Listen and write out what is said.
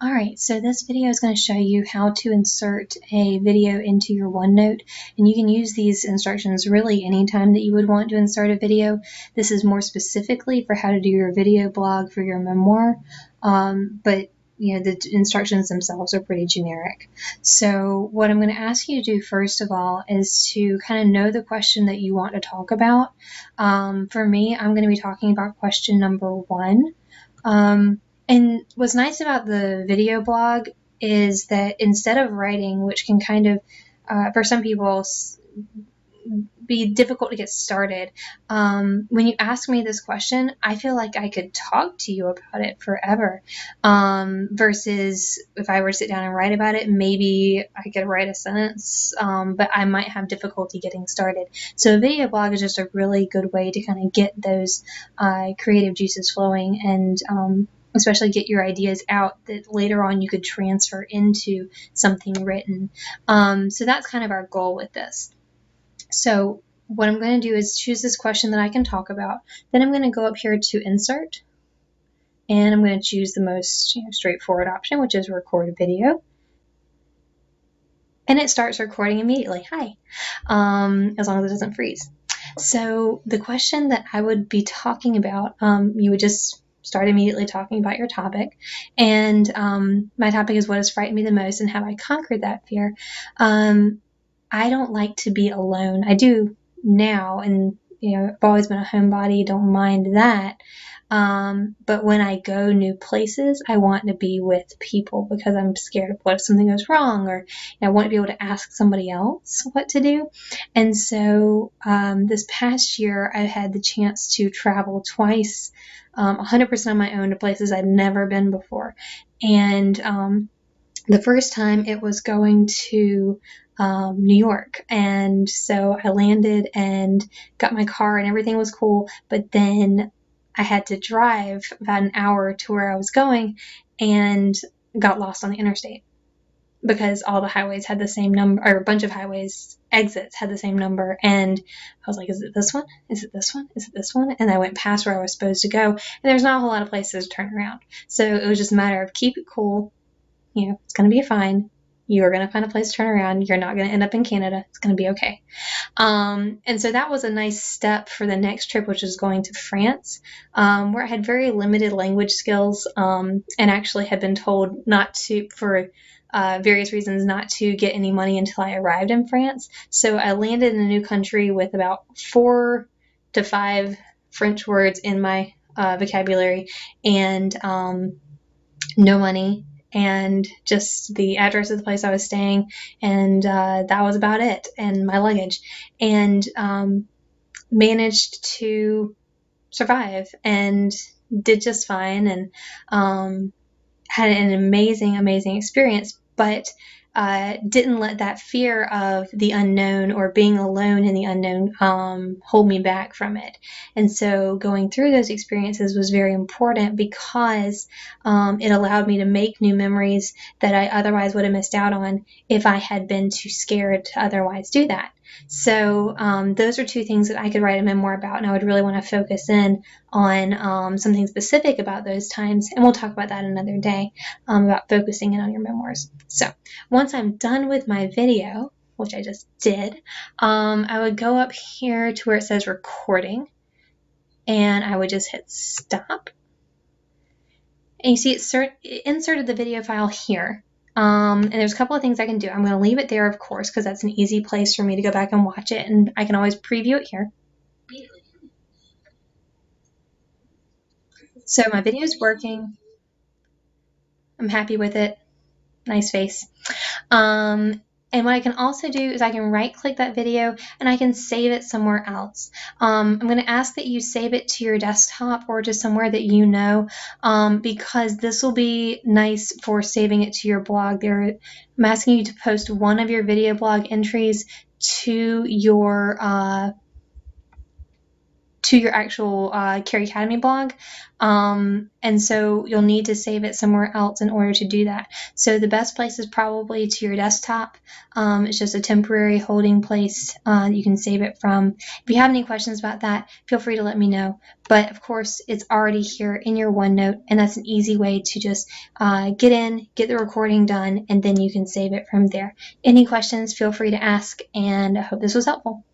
Alright, so this video is going to show you how to insert a video into your OneNote, and you can use these instructions really anytime that you would want to insert a video. This is more specifically for how to do your video blog for your memoir, but the instructions themselves are pretty generic. So what I'm going to ask you to do first of all is to kind of know the question that you want to talk about. For me, I'm going to be talking about question number 1. And what's nice about the video blog is that instead of writing, which can kind of, for some people, be difficult to get started, when you ask me this question, I feel like I could talk to you about it forever. Versus if I were to sit down and write about it, maybe I could write a sentence, but I might have difficulty getting started. So a video blog is just a really good way to kind of get those creative juices flowing and especially get your ideas out that later on you could transfer into something written. So that's kind of our goal with this. So what I'm going to do is choose this question that I can talk about. Then I'm going to go up here to Insert, and I'm going to choose the most straightforward option, which is Record a Video. And it starts recording immediately. Hi, as long as it doesn't freeze. So the question that I would be talking about, you would just start immediately talking about your topic. And my topic is what has frightened me the most and have I conquered that fear. I don't like to be alone. I do now, and I've always been a homebody, don't mind that. But when I go new places, I want to be with people because I'm scared of what if something goes wrong, or I want to be able to ask somebody else what to do. And so this past year, I had the chance to travel twice, 100% on my own, to places I'd never been before. And the first time it was going to New York, and so I landed and got my car and everything was cool, but then I had to drive about an hour to where I was going and got lost on the interstate because all the highways had the same number, or a bunch of highways exits had the same number, and I was like, is it this one? Is it this one? Is it this one? And I went past where I was supposed to go, and there's not a whole lot of places to turn around. So it was just a matter of keep it cool, it's going to be fine. You're going to find a place to turn around. You're not going to end up in Canada. It's going to be okay. And so that was a nice step for the next trip, which is going to France, where I had very limited language skills, and actually had been told not to, for various reasons, not to get any money until I arrived in France. So I landed in a new country with about 4 to 5 French words in my vocabulary, and no money, and just the address of the place I was staying, and that was about it, and my luggage, and managed to survive and did just fine, and had an amazing experience, but didn't let that fear of the unknown or being alone in the unknown hold me back from it. And so going through those experiences was very important because it allowed me to make new memories that I otherwise would have missed out on if I had been too scared to otherwise do that. So those are 2 things that I could write a memoir about, and I would really want to focus in on something specific about those times, and we'll talk about that another day, about focusing in on your memoirs. So once I'm done with my video, which I just did, I would go up here to where it says recording, and I would just hit stop. And you see it inserted the video file here. And there's a couple of things I can do. I'm going to leave it there, of course, because that's an easy place for me to go back and watch it, and I can always preview it here. So my video is working. I'm happy with it. Nice face. And what I can also do is I can right-click that video and I can save it somewhere else. I'm going to ask that you save it to your desktop or to somewhere that you know, because this will be nice for saving it to your blog. I'm asking you to post one of your video blog entries to your to your actual Carrie Academy blog. And so you'll need to save it somewhere else in order to do that. So the best place is probably to your desktop. It's just a temporary holding place you can save it from. If you have any questions about that, feel free to let me know. But of course, it's already here in your OneNote, and that's an easy way to just get in, get the recording done, and then you can save it from there. Any questions, feel free to ask, and I hope this was helpful.